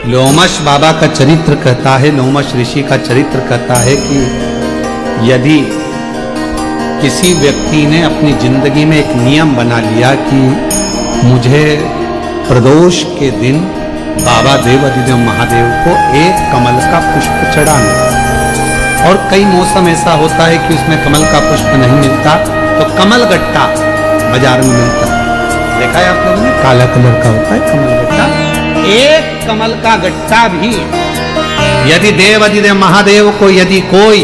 लोमश बाबा का चरित्र कहता है, लोमश ऋषि का चरित्र कहता है कि यदि किसी व्यक्ति ने अपनी जिंदगी में एक नियम बना लिया कि मुझे प्रदोष के दिन बाबा देवाधिदेव महादेव को एक कमल का पुष्प चढ़ाना, और कई मौसम ऐसा होता है कि उसमें कमल का पुष्प नहीं मिलता तो कमल गट्टा बाजार में मिलता है, देखा है आप लोगों ने, काला कलर का होता है कमल गट्टा। एक कमल का गट्टा भी यदि देवाधिदेव महादेव को, यदि कोई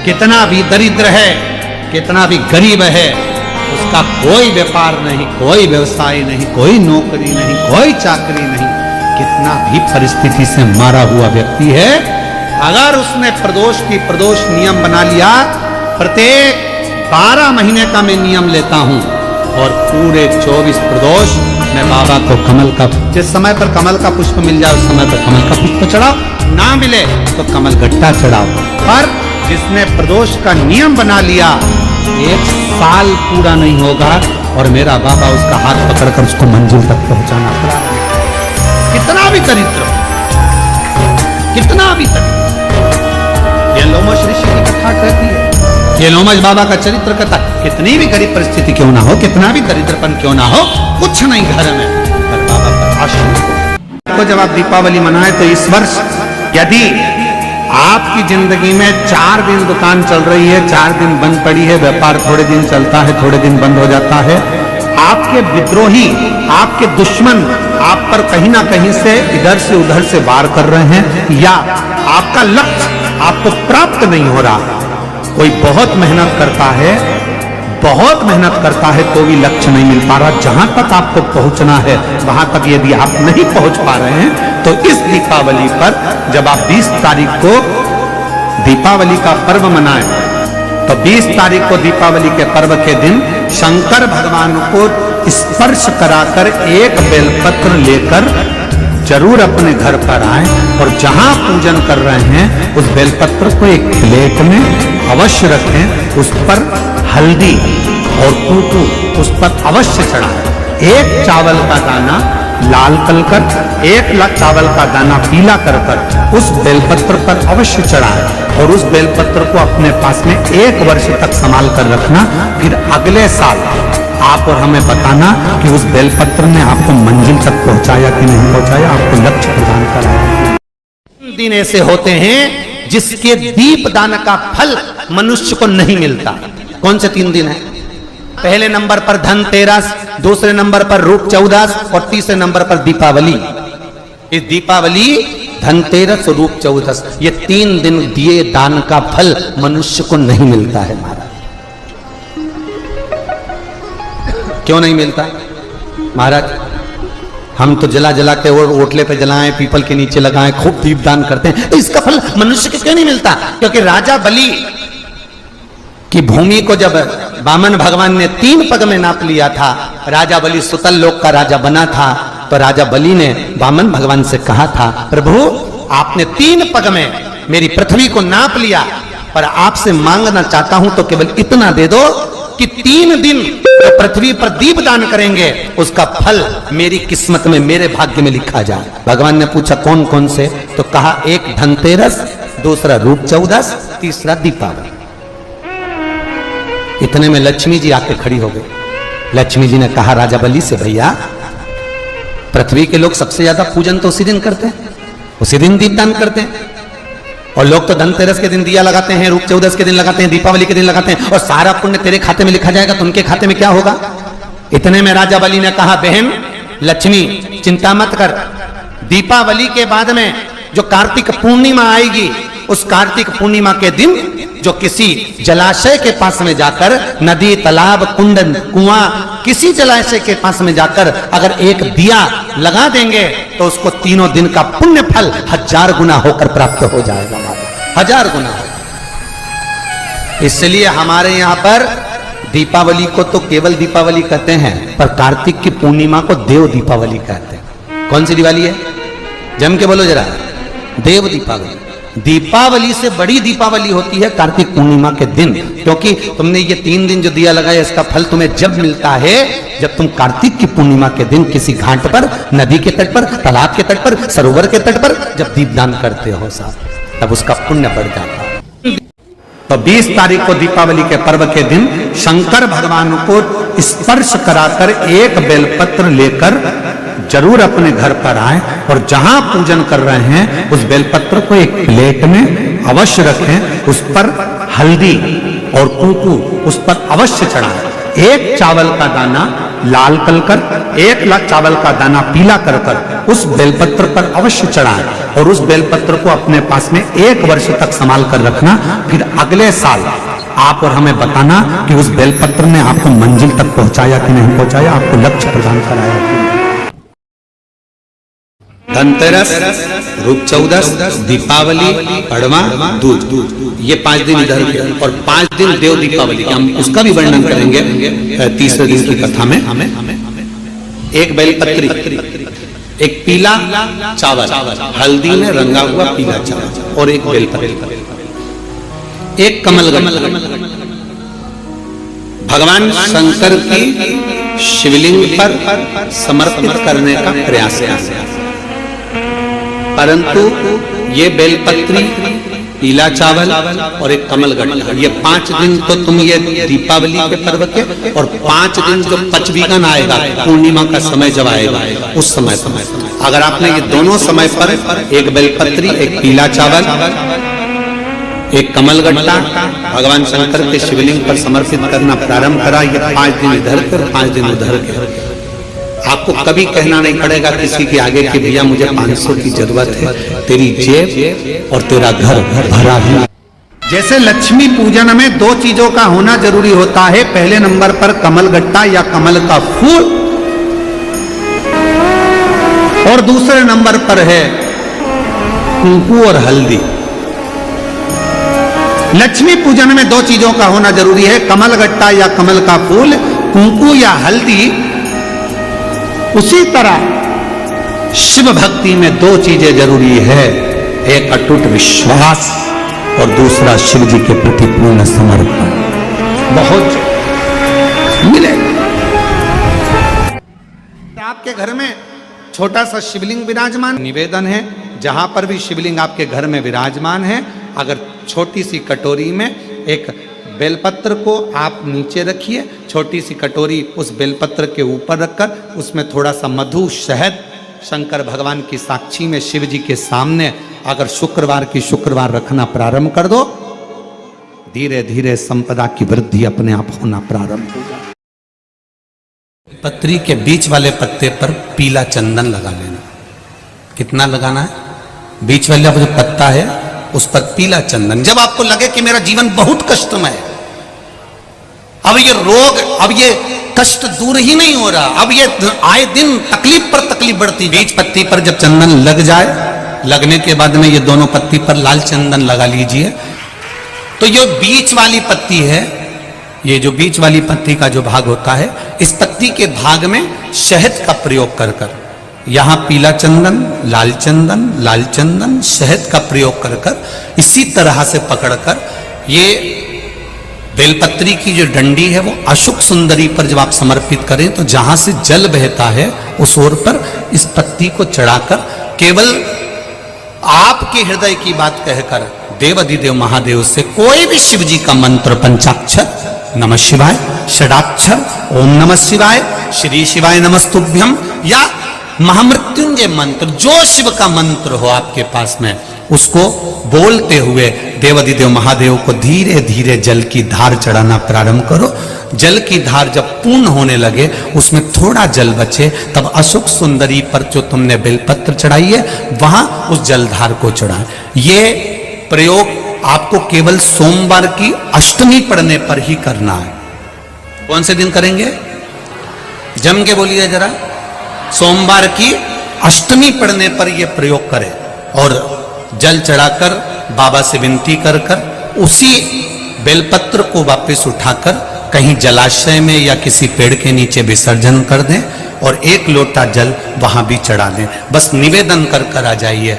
कितना भी दरिद्र है, कितना भी गरीब है, उसका कोई व्यापार नहीं, कोई व्यवसाय नहीं, कोई नौकरी नहीं, कोई चाकरी नहीं, कितना भी परिस्थिति से मारा हुआ व्यक्ति है, अगर उसने प्रदोष नियम बना लिया, प्रत्येक 12 महीने का मैं नियम लेता हूं और पूरे 24 प्रदोष मैं बाबा को कमल का, जिस समय पर कमल का पुष्प मिल जाए उस समय पर कमल का पुष्प चढ़ाओ, ना मिले तो कमल गट्टा चढ़ाओ। पर जिसने प्रदोष का नियम बना लिया, 1 साल पूरा नहीं होगा और मेरा बाबा उसका हाथ पकड़कर उसको मंजिल तक पहुंचाना पड़ा। कितना भी दरिद्र, कितना भी दरिद्र, ये लोमश ऋषि की कथा कहती है, ये लोमश बाबा का चरित्र कहता है, कितनी भी गरीब परिस्थिति क्यों ना हो, कितना भी दरिद्रपन क्यों ना हो, कुछ नहीं घर में, पर बाबा पर आश्रय को जब आप दीपावली मनाए तो इस वर्ष यदि आपकी जिंदगी में 4 दिन दुकान चल रही है, 4 दिन बंद पड़ी है, व्यापार थोड़े दिन चलता है, थोड़े दिन बंद हो जाता है, आपके विद्रोही, आपके दुश्मन आप पर कहीं ना कहीं से इधर से उधर से वार कर रहे हैं, या आपका लक्ष्य आपको प्राप्त नहीं हो रहा, कोई बहुत मेहनत करता है, बहुत मेहनत करता है तो भी लक्ष्य नहीं मिल पा रहा, जहां तक आपको पहुंचना है वहां तक यदि आप नहीं पहुंच पा रहे हैं, तो इस दीपावली पर जब आप 20 तारीख को दीपावली का पर्व मनाएं, तो 20 तारीख को दीपावली के पर्व के दिन शंकर भगवान को स्पर्श कराकर एक बेलपत्र लेकर जरूर अपने घर पर आए, और जहां पूजन कर रहे हैं उस बेलपत्र को एक प्लेट में अवश्य रखें, उस पर हल्दी और कुमकुम उस पर अवश्य चढ़ाएं। एक चावल का दाना लाल कर, एक चावल का दाना पीला कर उस बेलपत्र पर अवश्य चढ़ाएं, और उस बेलपत्र को अपने पास में 1 वर्ष तक संभाल कर रखना। फिर अगले साल आप और हमें बताना कि उस बेलपत्र ने आपको मंजिल तक पहुंचाया कि नहीं पहुंचाया, आपको लक्ष्य प्रदान कराया। दिन ऐसे होते हैं जिसके दीप दान का फल मनुष्य को नहीं मिलता। कौन से 3 दिन है? पहले नंबर पर धनतेरस, दूसरे नंबर पर रूप चौदस और तीसरे नंबर पर दीपावली। इस दीपावली, धनतेरस और रूप चौदस, ये 3 दिन दिए दान का फल मनुष्य को नहीं मिलता है महाराज। क्यों नहीं मिलता महाराज? हम तो जला जला के और ओटले पे जलाएं, पीपल के नीचे लगाएं, खूब दीपदान करते हैं, इसका फल मनुष्य को क्यों नहीं मिलता? क्योंकि राजा बलि की भूमि को जब वामन भगवान ने 3 पग में नाप लिया था, राजा बलि सुतल लोक का राजा बना था, तो राजा बलि ने वामन भगवान से कहा था, प्रभु आपने 3 पग में मेरी पृथ्वी को नाप लिया, पर आपसे मांगना चाहता हूं तो केवल इतना दे दो कि 3 दिन जो पृथ्वी पर दीप दान करेंगे उसका फल मेरी किस्मत में, मेरे भाग्य में लिखा जाए। भगवान ने पूछा कौन कौन से, तो कहा एक धनतेरस, दूसरा रूप चौदस, तीसरा दीपावली। इतने में लक्ष्मी जी आके खड़ी हो गई। लक्ष्मी जी ने कहा राजा बलि से, भैया पृथ्वी के लोग सबसे ज्यादा पूजन तो उसी दिन करते हैं, उसी दिन दीपदान करते हैं, और लोग तो धनतेरस के दिन दिया लगाते हैं, रूप चौदस के दिन लगाते हैं, दीपावली के दिन लगाते हैं, और सारा पुण्य तेरे खाते में लिखा जाएगा, तो उनके खाते में क्या होगा? इतने में राजा बलि ने कहा, बहन लक्ष्मी चिंता मत कर, दीपावली के बाद में जो कार्तिक पूर्णिमा आएगी, उस कार्तिक पूर्णिमा के दिन जो किसी जलाशय के पास में जाकर, नदी, तालाब, कुंड, कुआं, किसी जलाशय के पास में जाकर अगर एक दिया लगा देंगे तो उसको 3 दिन का पुण्य फल 1000 गुना होकर प्राप्त हो जाएगा, 1000 गुना। इसलिए हमारे यहाँ पर दीपावली को तो केवल दीपावली कहते हैं, पर कार्तिक की पूर्णिमा को देव दीपावली कहते हैं। कौन सी दिवाली है? जम के बोलो जरा, देव दीपावली। दीपावली से बड़ी दीपावली होती है कार्तिक पूर्णिमा के दिन, क्योंकि तुमने ये 3 दिन जो दिया लगाया इसका फल तुम्हें जब मिलता है जब तुम कार्तिक की पूर्णिमा के दिन किसी घाट पर, नदी के तट पर, तालाब के तट पर, सरोवर के तट पर जब दीपदान करते हो साहब, तब उसका पुण्य बढ़ जाता है। तो 20 तारीख को दीपावली के पर्व के दिन शंकर भगवान को स्पर्श कराकर एक बेलपत्र लेकर जरूर अपने घर पर आए और जहां पूजन कर रहे हैं उस बेलपत्र को एक प्लेट में अवश्य रखें, उस पर हल्दी और कुंकू उस पर अवश्य चढ़ाएं। एक चावल का दाना लाल कर, एक चावल का दाना पीला कर उस बेलपत्र पर अवश्य चढ़ाएं और उस बेलपत्र को अपने पास में 1 वर्ष तक संभाल कर रखना। फिर अगले साल आप और हमें बताना कि उस बेलपत्र ने आपको मंजिल तक पहुंचाया कि नहीं पहुंचाया, आपको लक्ष्य प्रदान कराया कि नहीं। धनतेरस, रूप चौदस, दीपावली, पड़वा, दूज, ये 5 दिन इधर के और 5 दिन देव दीपावली के, हम उसका भी वर्णन करेंगे तीसरे दिन की कथा में। एक बेलपत्री, एक पीला चावल, हल्दी में रंगा हुआ पीला चावल और एक बेलपत्री, एक कमलगट्टा भगवान शंकर की शिवलिंग पर समर्पित करने का प्रयास है। परंतु ये बेलपत्री, पीला चावल और एक कमलगट्टा, ये 5 दिन तो तुम ये दीपावली के पर्व के और 5 दिन जो पचवीगन आएगा पूर्णिमा का समय जब आएगा उस समय अगर आपने ये दोनों समय पर एक बेलपत्री, एक पीला चावल, एक कमलगट्टा भगवान शंकर के शिवलिंग पर समर्पित करना प्रारंभ करा, ये 5 दिन इधर के और 5 दिन उधर के, आपको कभी कहना नहीं पड़ेगा किसी के आगे कि भैया मुझे 500 की जरूरत है, तेरी जेब और तेरा घर भरा है। जैसे लक्ष्मी पूजन में 2 चीजों का होना जरूरी होता है, पहले नंबर पर कमलगट्टा या कमल का फूल और दूसरे नंबर पर है कुंकू और हल्दी। लक्ष्मी पूजन में 2 चीजों का होना जरूरी है, कमलगट्टा या कमल का फूल, कुंकू या हल्दी। उसी तरह शिव भक्ति में 2 चीजें जरूरी है, एक अटूट विश्वास और दूसरा शिव जी के प्रति पूर्ण समर्पण। बहुत मिलेगा। आपके घर में छोटा सा शिवलिंग विराजमान, निवेदन है जहां पर भी शिवलिंग आपके घर में विराजमान है, अगर छोटी सी कटोरी में एक बेलपत्र को आप नीचे रखिए, छोटी सी कटोरी उस बेलपत्र के ऊपर रखकर उसमें थोड़ा सा मधु, शहद, शंकर भगवान की साक्षी में शिव जी के सामने अगर शुक्रवार की शुक्रवार रखना प्रारंभ कर दो, धीरे धीरे संपदा की वृद्धि अपने आप होना प्रारंभ हो जाए। पत्री के बीच वाले पत्ते पर पीला चंदन लगा लेना। कितना लगाना है? बीच वाला जो पत्ता है उस पर पीला चंदन। जब आपको लगे कि मेरा जीवन बहुत कष्टमय है, अब ये रोग, अब ये कष्ट दूर ही नहीं हो रहा, अब ये आए दिन तकलीफ पर तकलीफ बढ़ती, बीच पत्ती पर जब चंदन लग जाए, लगने के बाद में ये दोनों पत्ती पर लाल चंदन लगा लीजिए। तो ये बीच वाली पत्ती है, ये जो बीच वाली पत्ती का जो भाग होता है, इस पत्ती के भाग में शहद का प्रयोग कर कर, यहां पीला चंदन, लाल चंदन, शहद का प्रयोग कर कर इसी तरह से पकड़कर ये बेलपत्री की जो डंडी है वो अशुक सुंदरी पर जब आप समर्पित करें तो जहां से जल बहता है उस ओर पर इस पत्ती को चढ़ाकर केवल आपके हृदय की बात कहकर देवाधिदेव महादेव से कोई भी शिव जी का मंत्र, पंचाक्षर नमः शिवाय, षडाक्षर ओम नमः शिवाय, श्री शिवाय नमस्तुभ्यम या महामृत्युंजय मंत्र, जो शिव का मंत्र हो आपके पास में, उसको बोलते हुए देवाधिदेव महादेव को धीरे धीरे जल की धार चढ़ाना प्रारंभ करो। जल की धार जब पूर्ण होने लगे, उसमें थोड़ा जल बचे, तब अशोक सुंदरी पर जो तुमने बेलपत्र चढ़ाई है वहां उस जलधार को चढ़ाए। ये प्रयोग आपको केवल सोमवार की अष्टमी पढ़ने पर ही करना है। कौन से दिन करेंगे? जम के बोलिए जरा। सोमवार की अष्टमी पढ़ने पर यह प्रयोग करें और जल चढ़ाकर बाबा से विनती कर कर उसी बेलपत्र को वापस उठाकर कहीं जलाशय में या किसी पेड़ के नीचे विसर्जन कर दें और 1 लोटा जल वहां भी चढ़ा दें। बस निवेदन कर कर आ जाइए,